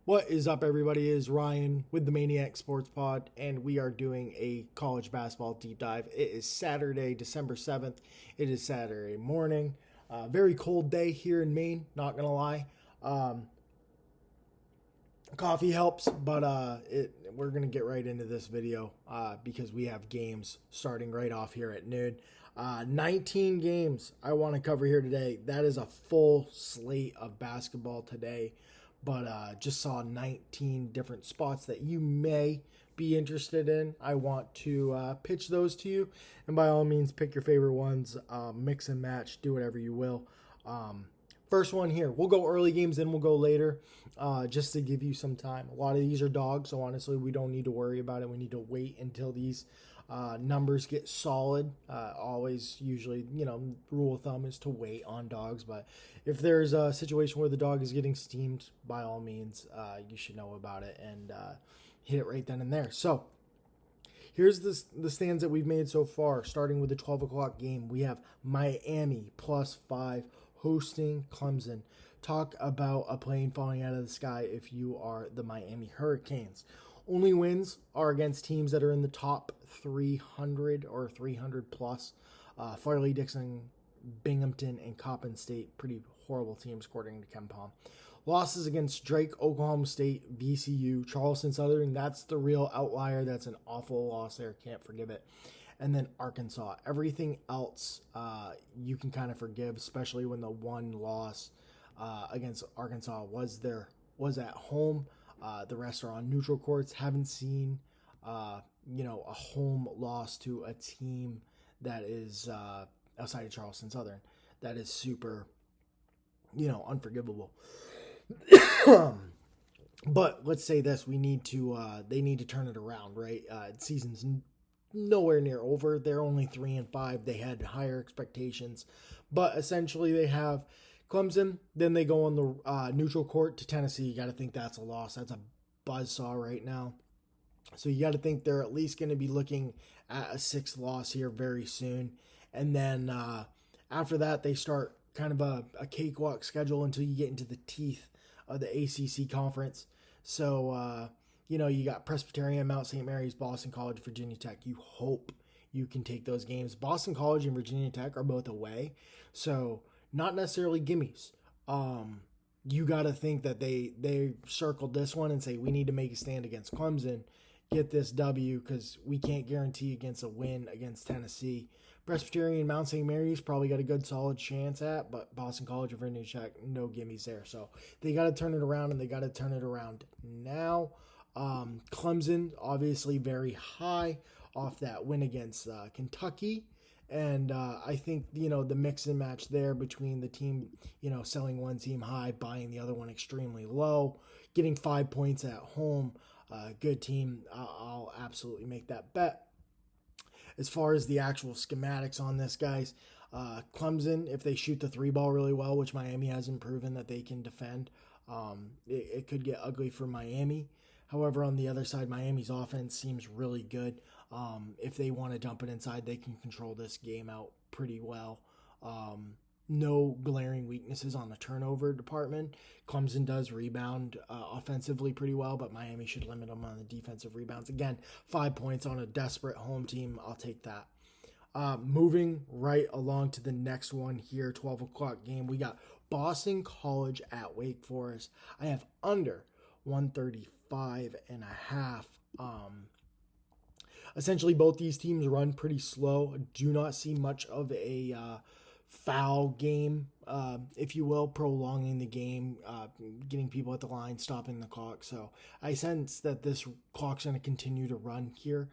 What is up, everybody? It is Ryan with the Mainiac Sports Pod, and we are doing a college basketball deep dive. It is Saturday, December 7th. It is Saturday morning. Very cold day here in Maine, not going to lie. Um, Coffee helps, but we're going to get right into this video because we have games starting right off here at noon. 19 games I want to cover here today. That is a full slate of basketball today, but just saw 19 different spots that you may be interested in. I want to pitch those to you, and by all means, pick your favorite ones, mix and match, do whatever you will. First one here. We'll go early games, then we'll go later, just to give you some time. A lot of these are dogs, so honestly, we don't need to worry about it. We need to wait until these numbers get solid. Always, usually, rule of thumb is to wait on dogs. But if there's a situation where the dog is getting steamed, by all means, you should know about it and hit it right then and there. So here's the stands that we've made so far. Starting with the 12 o'clock game, we have Miami +5 hosting Clemson. Talk about a plane falling out of the sky if you are the Miami Hurricanes. Only wins are against teams that are in the top 300 or 300 plus. Farley, Dixon, Binghamton, and Coppin State, pretty horrible teams according to KenPom. Losses against Drake, Oklahoma State, VCU, Charleston Southern. That's the real outlier. That's an awful loss there. Can't forgive it. And then Arkansas. Everything else you can kind of forgive, especially when the one loss against Arkansas was at home. The rest are on neutral courts. Haven't seen a home loss to a team that is outside of Charleston Southern. That is super, unforgivable. But let's say this: they need to turn it around, right? Season's nowhere near over. They're only 3-5. They had higher expectations, but essentially they have Clemson. Then they go on the neutral court to Tennessee. You got to think that's a loss. That's a buzzsaw right now. So you got to think they're at least going to be looking at a 6th loss here very soon. And then after that, they start kind of a cakewalk schedule until you get into the teeth of the ACC conference. So, you got Presbyterian, Mount St. Mary's, Boston College, Virginia Tech. You hope you can take those games. Boston College and Virginia Tech are both away, so not necessarily gimmies. You got to think that they circled this one and say, we need to make a stand against Clemson, get this W, because we can't guarantee against a win against Tennessee. Presbyterian, Mount St. Mary's probably got a good solid chance at, but Boston College and Virginia Tech, no gimmies there. So they got to turn it around, and they got to turn it around now. Clemson, obviously very high off that win against Kentucky. And I think, the mix and match there between the team, selling one team high, buying the other one extremely low, getting 5 points at home, good team. I'll absolutely make that bet. As far as the actual schematics on this, guys, Clemson, if they shoot the 3-ball really well, which Miami hasn't proven that they can defend, it could get ugly for Miami. However, on the other side, Miami's offense seems really good. If they want to dump it inside, they can control this game out pretty well. No glaring weaknesses on the turnover department. Clemson does rebound offensively pretty well, but Miami should limit them on the defensive rebounds. Again, 5 points on a desperate home team. I'll take that. Moving right along to the next one here, 12 o'clock game. We got Boston College at Wake Forest. I have under 135.5. Essentially, both these teams run pretty slow. Do not see much of a foul game, if you will, prolonging the game, getting people at the line, stopping the clock. So I sense that this clock's going to continue to run here.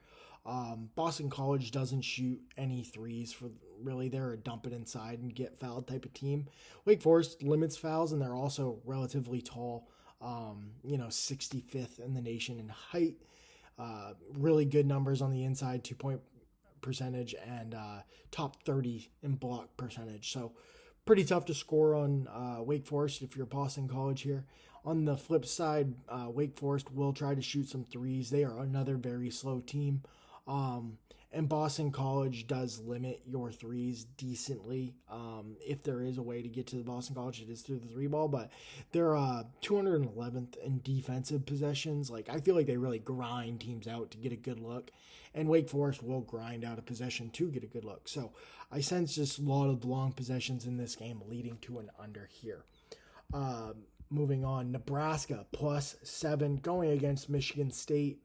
Boston College doesn't shoot any threes for really. They're a dump it inside and get fouled type of team. Wake Forest limits fouls, and they're also relatively tall. 65th in the nation in height. Really good numbers on the inside, 2-point percentage, and top 30 in block percentage. So pretty tough to score on Wake Forest if you're Boston College here. On the flip side, Wake Forest will try to shoot some threes. They are another very slow team. And Boston College does limit your threes decently. If there is a way to get to the Boston College, it is through the three ball, but they're 211th in defensive possessions. Like, I feel like they really grind teams out to get a good look, and Wake Forest will grind out a possession to get a good look. So I sense just a lot of long possessions in this game leading to an under here. Moving on, Nebraska +7 going against Michigan State.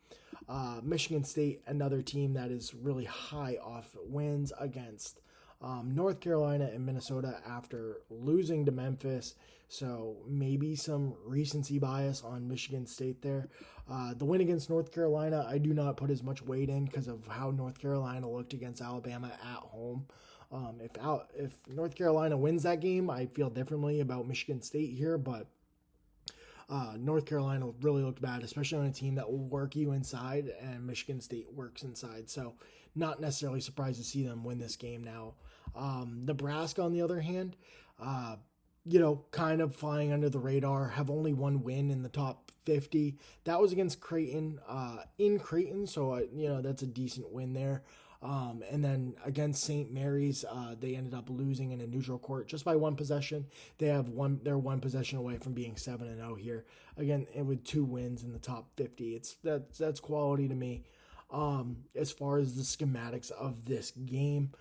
Michigan State, another team that is really high off wins against North Carolina and Minnesota after losing to Memphis. So maybe some recency bias on Michigan State there. The win against North Carolina, I do not put as much weight in because of how North Carolina looked against Alabama at home. If North Carolina wins that game, I feel differently about Michigan State here, but North Carolina really looked bad, especially on a team that will work you inside, and Michigan State works inside. So not necessarily surprised to see them win this game now. Nebraska, on the other hand, kind of flying under the radar, have only one win in the top 50. That was against Creighton, in Creighton, so that's a decent win there. And then against St. Mary's, they ended up losing in a neutral court just by one possession. They're one possession away from being 7-0 here. Again, and with 2 wins in the top 50, that's quality to me. As far as the schematics of this game,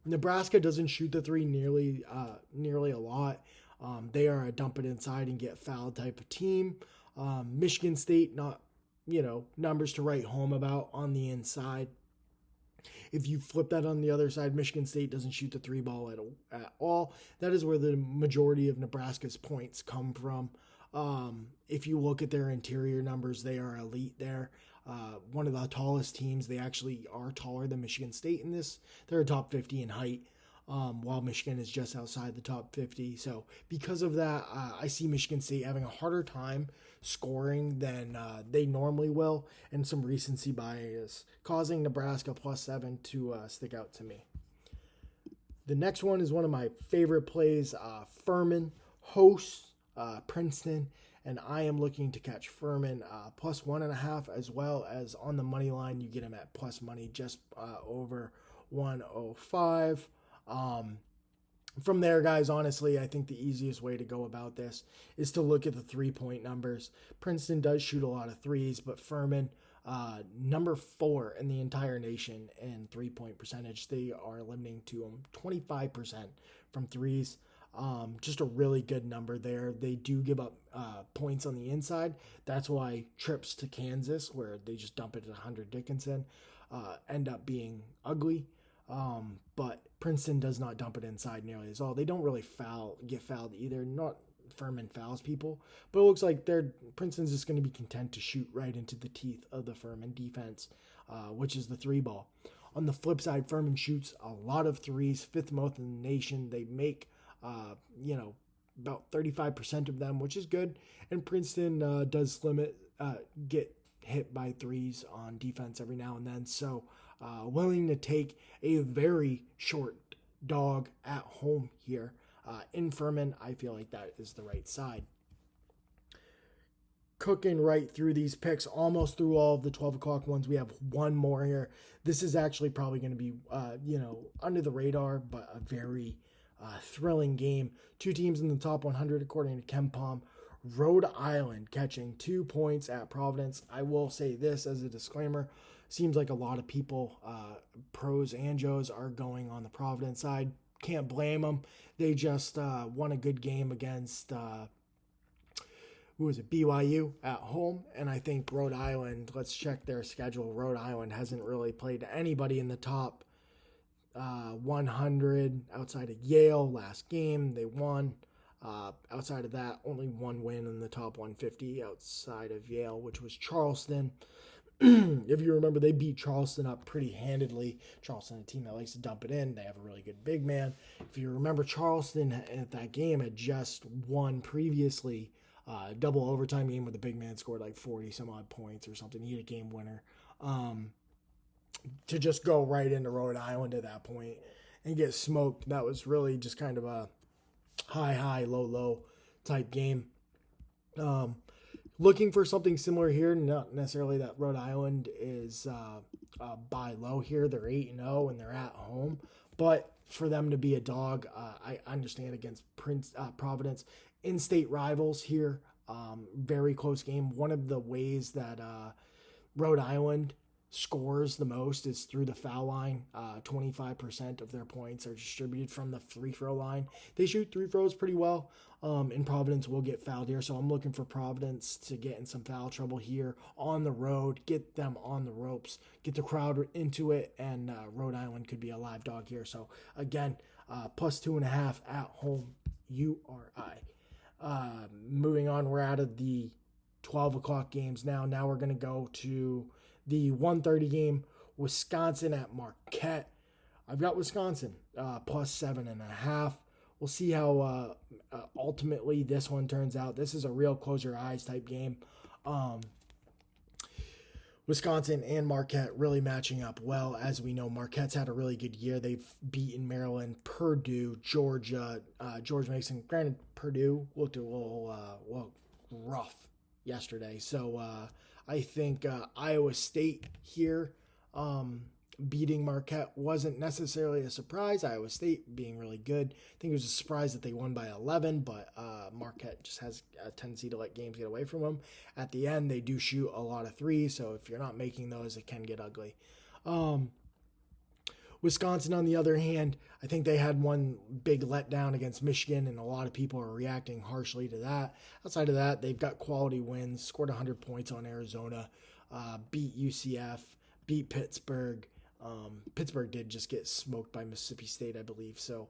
Nebraska doesn't shoot the three nearly a lot. They are a dump it inside and get fouled type of team. Michigan State, not numbers to write home about on the inside. If you flip that on the other side, Michigan State doesn't shoot the three ball at all. That is where the majority of Nebraska's points come from. If you look at their interior numbers, they are elite there. One of the tallest teams. They actually are taller than Michigan State in this. They're a top 50 in height, while Michigan is just outside the top 50. So because of that, I see Michigan State having a harder time scoring than they normally will, and some recency bias causing Nebraska +7 to stick out to me. The next one is one of my favorite plays. Furman hosts Princeton, and I am looking to catch Furman +1.5, as well as on the money line. You get them at plus money just over 105. From there, guys, honestly, I think the easiest way to go about this is to look at the 3-point numbers. Princeton does shoot a lot of threes, but Furman, number 4 in the entire nation in 3-point percentage. They are limiting to them 25% from threes. Just a really good number there. They do give up points on the inside. That's why trips to Kansas, where they just dump it at Hunter Dickinson, end up being ugly. But Princeton does not dump it inside nearly as all. They don't really get fouled either. Not Furman fouls people, but it looks like Princeton's just going to be content to shoot right into the teeth of the Furman defense, which is the three ball. On the flip side, Furman shoots a lot of threes, 5th most in the nation. They make, about 35% of them, which is good. And Princeton does get hit by threes on defense every now and then. So willing to take a very short dog at home here. In Furman, I feel like that is the right side. Cooking right through these picks, almost through all of the 12 o'clock ones. We have one more here. This is actually probably going to be, under the radar, but a very thrilling game. 2 teams in the top 100 according to KenPom. Rhode Island catching 2 points at Providence. I will say this as a disclaimer. Seems like a lot of people, pros and Joes, are going on the Providence side. Can't blame them. They just won a good game against, BYU at home. And I think Rhode Island, let's check their schedule. Rhode Island hasn't really played anybody in the top 100 outside of Yale. Last game, they won. Outside of that, only one win in the top 150 outside of Yale, which was Charleston. If you remember, they beat Charleston up pretty handedly. Charleston, a team that likes to dump it in. They have a really good big man. If you remember, Charleston at that game had just won previously. Double overtime game where the big man scored like 40 some odd points or something. He had a game winner. To just go right into Rhode Island at that point and get smoked, that was really just kind of a high, low type game. Looking for something similar here, not necessarily that Rhode Island is buy low here. They're 8-0 and they're at home, but for them to be a dog, I understand against Providence, in-state rivals here. Very close game. One of the ways that Rhode Island scores the most is through the foul line. 25% of their points are distributed from the free throw line. They shoot free throws pretty well. And Providence will get fouled here, so I'm looking for Providence to get in some foul trouble here on the road, get them on the ropes, get the crowd into it, and Rhode Island could be a live dog here. So again, plus 2.5 at home, URI. Moving on, we're out of the 12 o'clock games now. Now we're going to go to the 1:30 game, Wisconsin at Marquette. I've got Wisconsin plus 7.5. We'll see how ultimately this one turns out. This is a real close your eyes type game. Wisconsin and Marquette really matching up well. As we know, Marquette's had a really good year. They've beaten Maryland, Purdue, Georgia, George Mason. Granted, Purdue looked a little rough yesterday. So I think Iowa State here beating Marquette wasn't necessarily a surprise. Iowa State being really good. I think it was a surprise that they won by 11, but Marquette just has a tendency to let games get away from them. At the end, they do shoot a lot of threes, so if you're not making those, it can get ugly. Wisconsin, on the other hand, I think they had one big letdown against Michigan, and a lot of people are reacting harshly to that. Outside of that, they've got quality wins, scored 100 points on Arizona, beat UCF, beat Pittsburgh. Pittsburgh did just get smoked by Mississippi State, I believe, so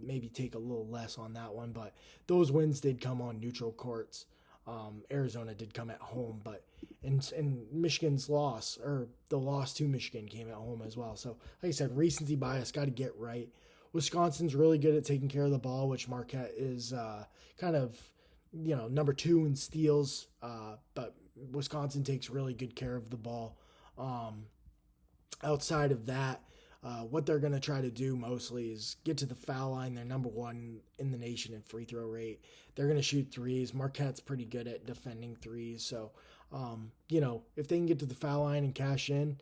maybe take a little less on that one. But those wins did come on neutral courts. Arizona did come at home, but and Michigan's loss, or the loss to Michigan, came at home as well. So, like I said, recency bias, got to get right. Wisconsin's really good at taking care of the ball, which Marquette is kind of, number 2 in steals, but Wisconsin takes really good care of the ball. Outside of that, what they're going to try to do mostly is get to the foul line. They're number 1 in the nation in free throw rate. They're going to shoot threes. Marquette's pretty good at defending threes. So, if they can get to the foul line and cash in,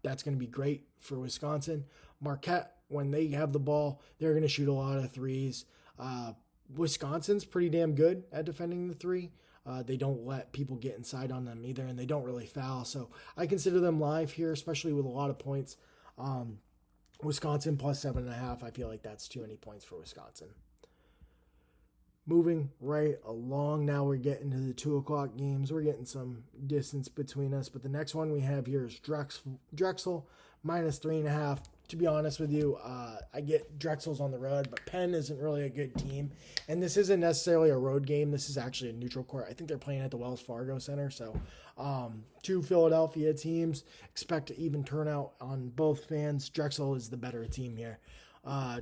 that's going to be great for Wisconsin. Marquette, when they have the ball, they're going to shoot a lot of threes. Wisconsin's pretty damn good at defending the three. They don't let people get inside on them either, and they don't really foul. So I consider them live here, especially with a lot of points. Wisconsin plus 7.5. I feel like that's too many points for Wisconsin. Moving right along, now we're getting to the 2 o'clock games. We're getting some distance between us, but the next one we have here is Drexel minus 3.5. To be honest with you, I get Drexel's on the road, but Penn isn't really a good team. And this isn't necessarily a road game. This is actually a neutral court. I think they're playing at the Wells Fargo Center. So 2 Philadelphia teams. Expect an even turnout on both fans. Drexel is the better team here.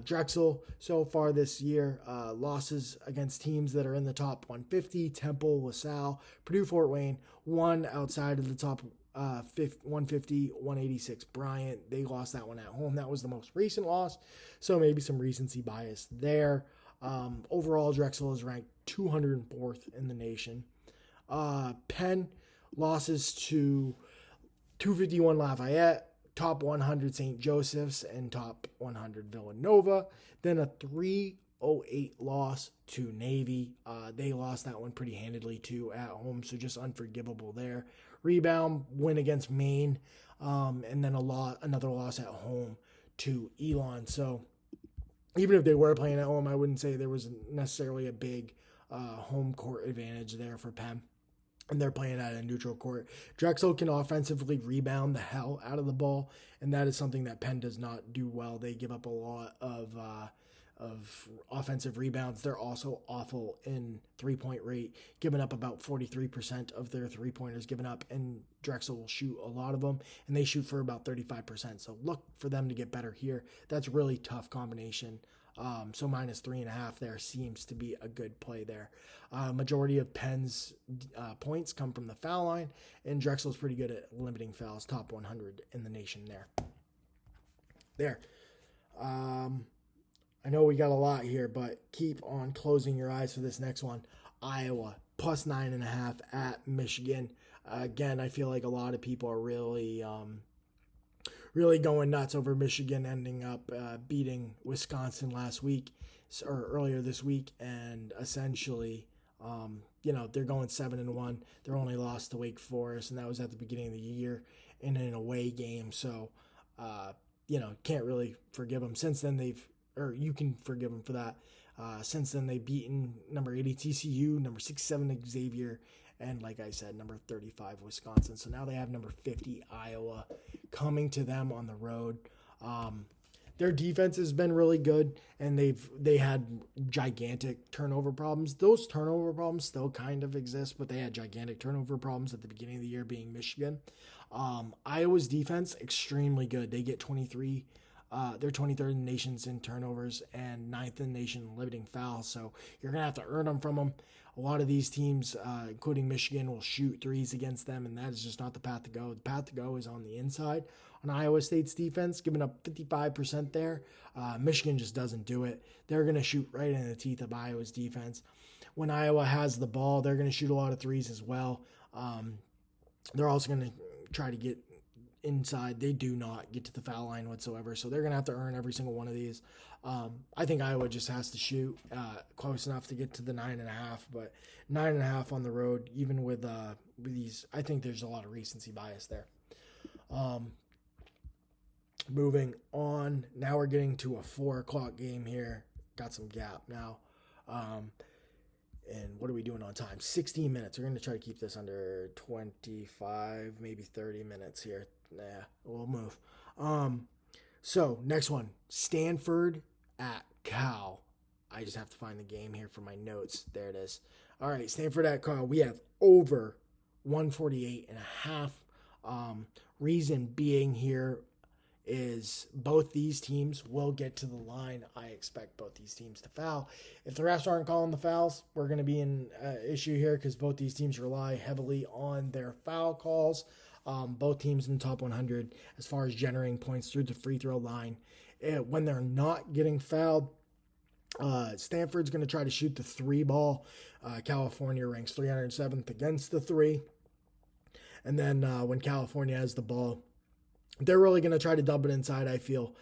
Drexel, so far this year, losses against teams that are in the top 150, Temple, LaSalle, Purdue, Fort Wayne, one outside of the top 150, 186 Bryant. They lost that one at home. That was the most recent loss, so maybe some recency bias there. Overall, Drexel is ranked 204th in the nation. Penn losses to 251 Lafayette, top 100 St. Joseph's, and top 100 Villanova. Then a 308 loss to Navy. They lost that one pretty handedly too at home, so just unforgivable there. Rebound win against Maine, and then another loss at home to Elon. So even if they were playing at home, I wouldn't say there was necessarily a big home court advantage there for Penn. And they're playing at a neutral court. Drexel can offensively rebound the hell out of the ball, and that is something that Penn does not do well. They give up a lot of offensive rebounds. They're also awful in three-point rate, giving up about 43% of their three-pointers given up, and Drexel will shoot a lot of them, and they shoot for about 35%. So look for them to get better here. That's a really tough combination. So minus 3.5 there seems to be a good play there. Majority of Penn's points come from the foul line, and Drexel's pretty good at limiting fouls, top 100 in the nation there. I know we got a lot here, but keep on closing your eyes for this next one. Iowa plus 9.5 at Michigan. Again, I feel like a lot of people are really going nuts over Michigan ending up beating Wisconsin last week or earlier this week, and essentially, they're going 7-1. They're only lost to Wake Forest, and that was at the beginning of the year in an away game. So, can't really forgive them. Since then, you can forgive them for that. Since then, they've beaten number 80 TCU, number 67 Xavier, and like I said, number 35 Wisconsin. So now they have number 50 Iowa coming to them on the road. Their defense has been really good, and they had gigantic turnover problems. Those turnover problems still kind of exist, but they had gigantic turnover problems at the beginning of the year, being Michigan. Iowa's defense, extremely good. They get 23. They're 23rd in the nations in turnovers and 9th in the nation in limiting fouls. So you're going to have to earn them from them. A lot of these teams, including Michigan, will shoot threes against them, and that is just not the path to go. The path to go is on the inside. On Iowa State's defense, giving up 55% there. Michigan just doesn't do it. They're going to shoot right in the teeth of Iowa's defense. When Iowa has the ball, they're going to shoot a lot of threes as well. They're also going to try to get inside. They do not get to the foul line whatsoever, so they're going to have to earn every single one of these. I think Iowa just has to shoot close enough to get to the 9.5, but 9.5 on the road, even with these, I think there's a lot of recency bias there. Moving on, now we're getting to a 4 o'clock game here. Got some gap now. And what are we doing on time? 16 minutes. We're going to try to keep this under 25, maybe 30 minutes here. Nah, we'll move. So, next one. Stanford at Cal. I just have to find the game here for my notes. There it is. All right, Stanford at Cal. We have over 148.5. Reason being here is both these teams will get to the line. I expect both these teams to foul. If the refs aren't calling the fouls, we're going to be in issue here because both these teams rely heavily on their foul calls. Both teams in the top 100 as far as generating points through the free throw line. When they're not getting fouled, Stanford's going to try to shoot the 3 ball. California ranks 307th against the 3. And then when California has the ball, they're really going to try to dump it inside, I feel,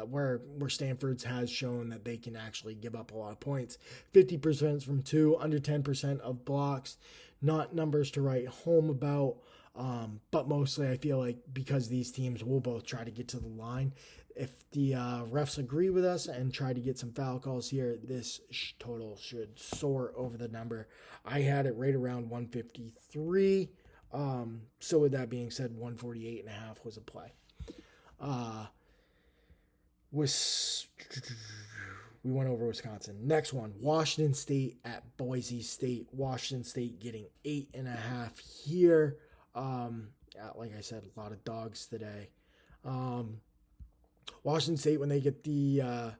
where Stanford's has shown that they can actually give up a lot of points. 50% from 2, under 10% of blocks. Not numbers to write home about, but mostly I feel like because these teams will both try to get to the line, if the refs agree with us and try to get some foul calls here, this total should soar over the number. I had it right around 153. So with that being said, 148.5 was a play. We went over Wisconsin. Next one, Washington State at Boise State. Washington State getting 8.5 here. Like I said, a lot of dogs today. Washington State, when they get the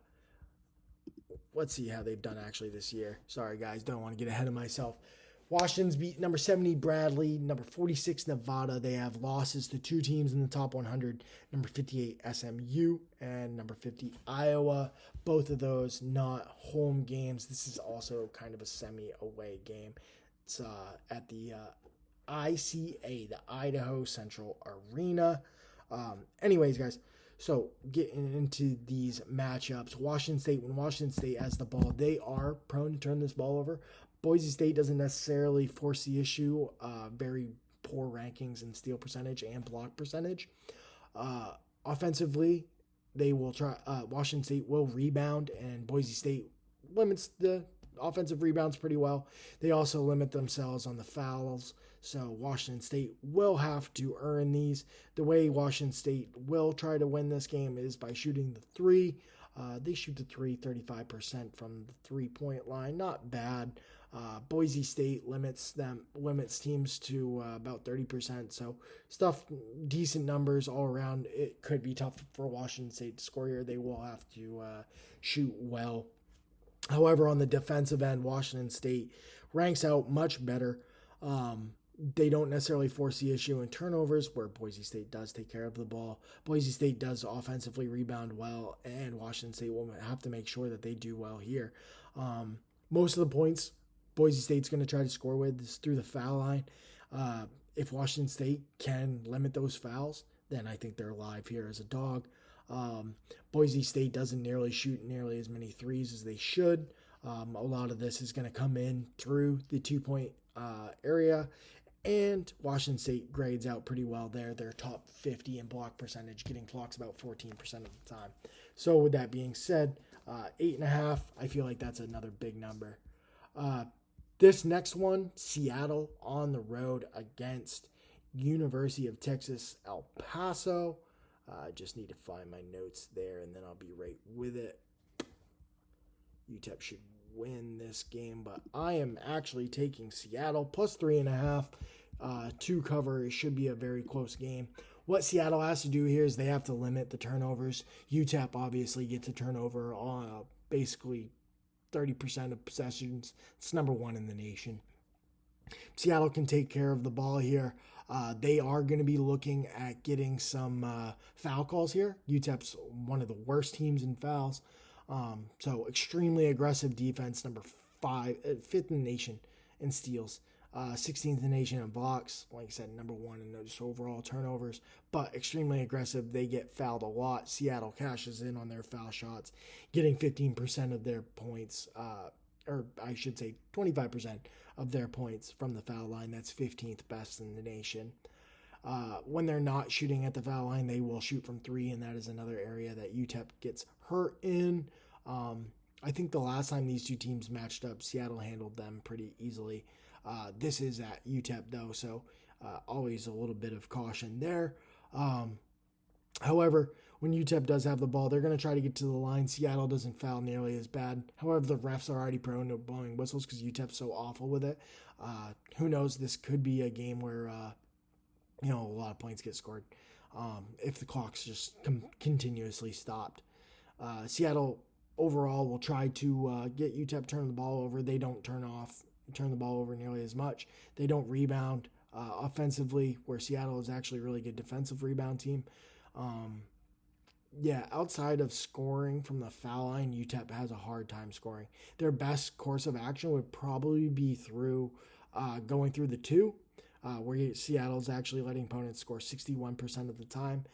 let's see how they've done actually this year. Sorry guys, don't want to get ahead of myself. Washington's beat number 70 Bradley, number 46 Nevada. They have losses to 2 teams in the top 100, number 58 SMU and number 50 Iowa. Both of those not home games. This is also kind of a semi-away game. It's at the ICA, the Idaho Central Arena. Anyways, guys, so getting into these matchups, Washington State, when Washington State has the ball, they are prone to turn this ball over. Boise State doesn't necessarily force the issue. Very poor rankings in steal percentage and block percentage. Offensively, they will try. Washington State will rebound, and Boise State limits the offensive rebounds pretty well. They also limit themselves on the fouls, so Washington State will have to earn these. The way Washington State will try to win this game is by shooting the 3. They shoot the 3 35% from the 3-point line. Not bad. Boise State limits teams to about 30%. So decent numbers all around. It could be tough for Washington State to score here. They will have to shoot well. However, on the defensive end, Washington State ranks out much better. They don't necessarily force the issue in turnovers, where Boise State does take care of the ball. Boise State does offensively rebound well, and Washington State will have to make sure that they do well here. Most of the points Boise State's going to try to score with is through the foul line. If Washington State can limit those fouls, then I think they're alive here as a dog. Boise State doesn't shoot nearly as many threes as they should. A lot of this is going to come in through the 2-point area, and Washington State grades out pretty well there. They're top 50 in block percentage, getting clocks about 14% of the time. So with that being said, 8.5, I feel like that's another big number. This next one, Seattle on the road against University of Texas, El Paso. I just need to find my notes there, and then I'll be right with it. UTEP should win this game, but I am actually taking Seattle plus 3.5 to cover. It should be a very close game. What Seattle has to do here is they have to limit the turnovers. UTEP obviously gets a turnover on basically 30% of possessions. It's number 1 in the nation. Seattle can take care of the ball here. They are going to be looking at getting some foul calls here. UTEP's one of the worst teams in fouls. So extremely aggressive defense, number 5, 5th in the nation in steals, 16th in the nation in blocks. Like I said, number 1 in just overall turnovers, but extremely aggressive. They get fouled a lot. Seattle cashes in on their foul shots, getting 15% of their points, or I should say 25% of their points from the foul line. That's 15th best in the nation. When they're not shooting at the foul line, they will shoot from 3, and that is another area that UTEP gets hurt in. I think the last time these two teams matched up, Seattle handled them pretty easily. This is at UTEP, though, so always a little bit of caution there. However, when UTEP does have the ball, they're going to try to get to the line. Seattle doesn't foul nearly as bad. However, the refs are already prone to blowing whistles because UTEP's so awful with it. Who knows? This could be a game where a lot of points get scored if the clock's just continuously stopped. Seattle overall will try to get UTEP turning the ball over. They don't turn the ball over nearly as much. They don't rebound offensively, where Seattle is actually a really good defensive rebound team. Outside of scoring from the foul line, UTEP has a hard time scoring. Their best course of action would probably be through going through the 2, where Seattle's actually letting opponents score 61% of the time.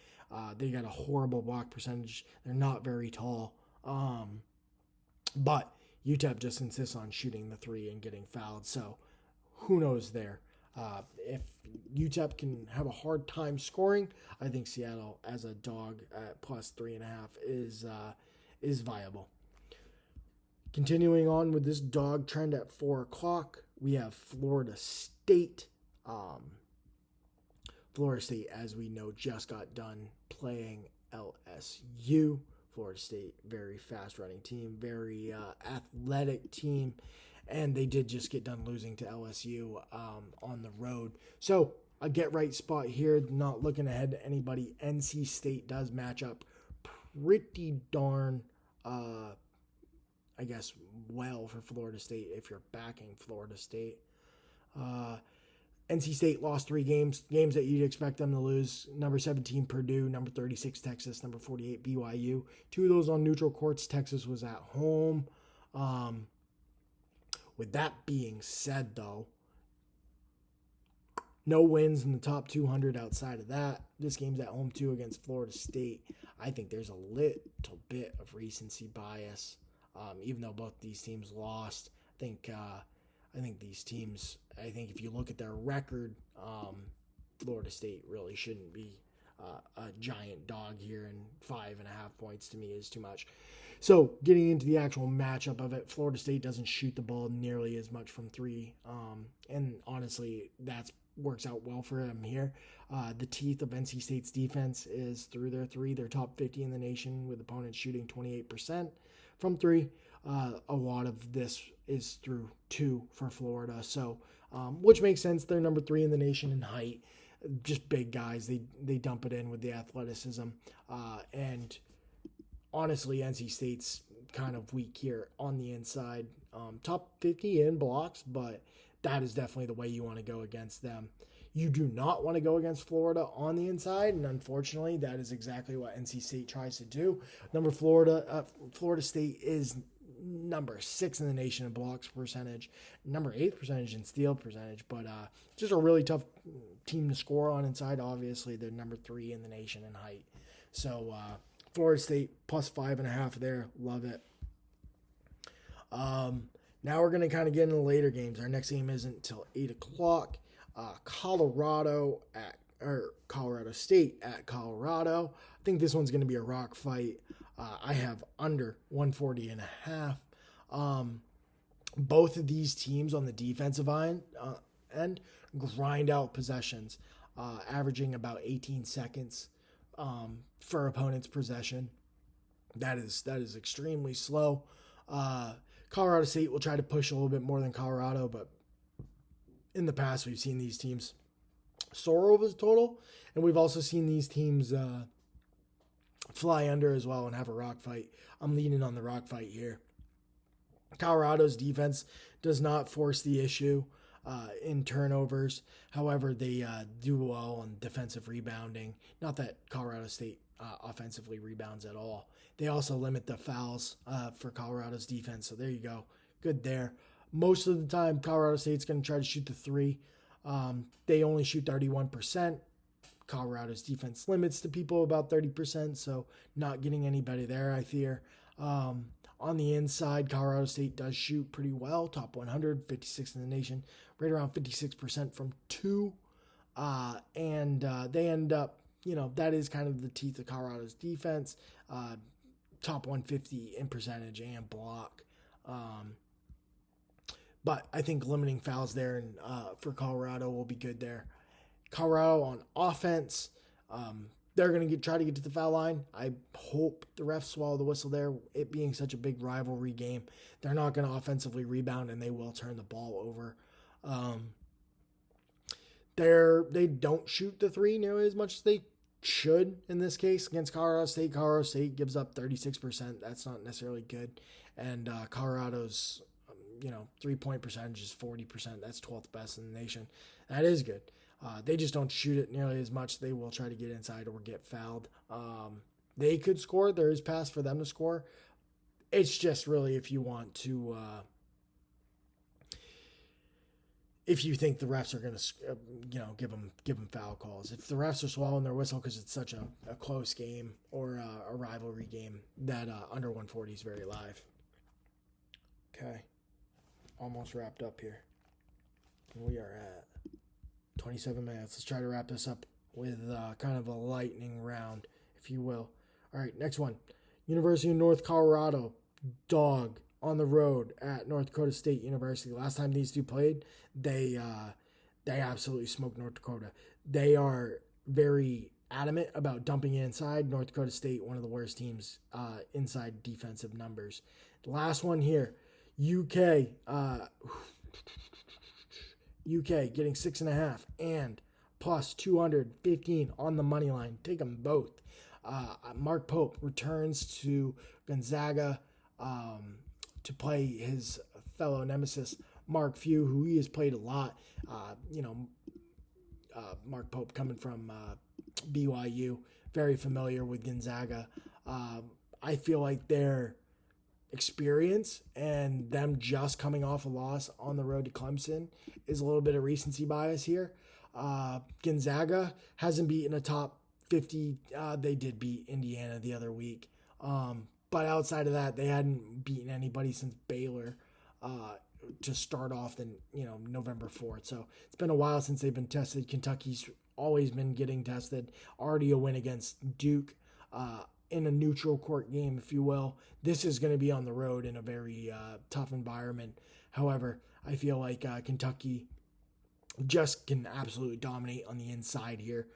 They got a horrible block percentage. They're not very tall. But UTEP just insists on shooting the 3 and getting fouled. So who knows there? If UTEP can have a hard time scoring, I think Seattle as a dog at plus 3.5 is viable. Continuing on with this dog trend at 4 o'clock, we have Florida State. Florida State, as we know, just got done playing LSU. Florida State, very fast-running team, very athletic team, and they did just get done losing to LSU on the road. So a get-right spot here, not looking ahead to anybody. NC State does match up pretty darn, well for Florida State if you're backing Florida State. NC State lost 3 games that you'd expect them to lose. Number 17, Purdue. Number 36, Texas. Number 48, BYU. 2 of those on neutral courts. Texas was at home. With that being said, though, no wins in the top 200 outside of that. This game's at home, too, against Florida State. I think there's a little bit of recency bias. Even though both these teams lost, I think these teams, if you look at their record, Florida State really shouldn't be a giant dog here, and 5.5 points to me is too much. So getting into the actual matchup of it, Florida State doesn't shoot the ball nearly as much from 3, and honestly, that works out well for them here. The teeth of NC State's defense is through their 3. They're top 50 in the nation, with opponents shooting 28% from 3. A lot of this is through 2 for Florida, so which makes sense. They're number 3 in the nation in height, just big guys. They dump it in with the athleticism, and honestly, NC State's kind of weak here on the inside. Top 50 in blocks, but that is definitely the way you want to go against them. You do not want to go against Florida on the inside, and unfortunately, that is exactly what NC State tries to do. Florida State is number 6 in the nation in blocks percentage, number 8 percentage in steal percentage, but just a really tough team to score on inside. Obviously, they're number 3 in the nation in height. So Florida State plus 5.5 there. Love it. Now we're going to kind of get into the later games. Our next game isn't until 8 o'clock. Colorado State at Colorado. I think this one's going to be a rock fight. I have under 140.5. Both of these teams on the defensive end grind out possessions, averaging about 18 seconds for opponent's possession. That is extremely slow. Colorado State will try to push a little bit more than Colorado, but in the past we've seen these teams soar over the total, and we've also seen these teams fly under as well and have a rock fight. I'm leaning on the rock fight here. Colorado's defense does not force the issue in turnovers. However, they do well on defensive rebounding. Not that Colorado State offensively rebounds at all. They also limit the fouls for Colorado's defense. So there you go. Good there. Most of the time, Colorado State's going to try to shoot the 3. They only shoot 31%. Colorado's defense limits to people about 30%, so not getting any better there, I fear. On the inside, Colorado State does shoot pretty well, top 100, 56 in the nation, right around 56% from 2. And they end up, that is kind of the teeth of Colorado's defense, top 150 in percentage and block. But I think limiting fouls there and for Colorado will be good there. Colorado on offense, they're going to try to get to the foul line. I hope the refs swallow the whistle there. It being such a big rivalry game, they're not going to offensively rebound, and they will turn the ball over. They don't shoot the 3 nearly as much as they should in this case against Colorado State. Colorado State gives up 36%. That's not necessarily good. And Colorado's 3-point percentage is 40%. That's 12th best in the nation. That is good. They just don't shoot it nearly as much. They will try to get inside or get fouled. They could score. There is pass for them to score. It's just really if you want to, if you think the refs are going to, give them foul calls. If the refs are swallowing their whistle because it's such a close game or a rivalry game, that under 140 is very live. Okay. Almost wrapped up here. We are at 27 minutes. Let's try to wrap this up with kind of a lightning round, if you will. All right, next one. University of North Colorado, dog on the road at North Dakota State University. Last time these two played, they absolutely smoked North Dakota. They are very adamant about dumping it inside. North Dakota State, one of the worst teams inside defensive numbers. The last one here. UK getting 6.5 and plus 215 on the money line. Take them both. Mark Pope returns to Gonzaga to play his fellow nemesis Mark Few, who he has played a lot. Mark Pope coming from BYU, very familiar with Gonzaga. I feel like their experience and them just coming off a loss on the road to Clemson is a little bit of recency bias here. Gonzaga hasn't beaten a top 50. They did beat Indiana the other week. But outside of that, they hadn't beaten anybody since Baylor to start off in November 4th. So it's been a while since they've been tested. Kentucky's always been getting tested. Already a win against Duke in a neutral court game, if you will. This is going to be on the road in a very tough environment. However, I feel like Kentucky just can absolutely dominate on the inside here.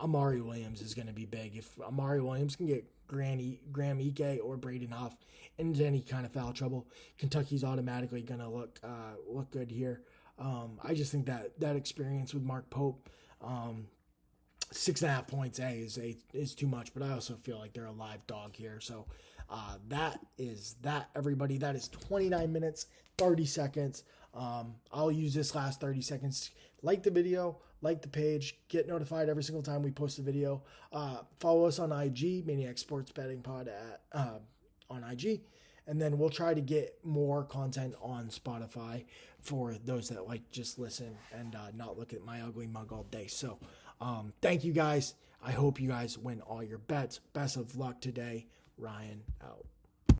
Amari Williams is going to be big. If Amari Williams can get Graham Ike or Braden Huff into any kind of foul trouble, Kentucky's automatically going to look good here. I just think that experience with Mark Pope, 6.5 points is too much, but I also feel like they're a live dog here. So that is that, everybody. That is 29 minutes, 30 seconds. I'll use this last 30 seconds. Like the video, like the page, get notified every single time we post a video. Follow us on IG, Mainiac Sports Betting Pod on IG. And then we'll try to get more content on Spotify for those that like just listen and not look at my ugly mug all day. So thank you guys. I hope you guys win all your bets. Best of luck today. Ryan out.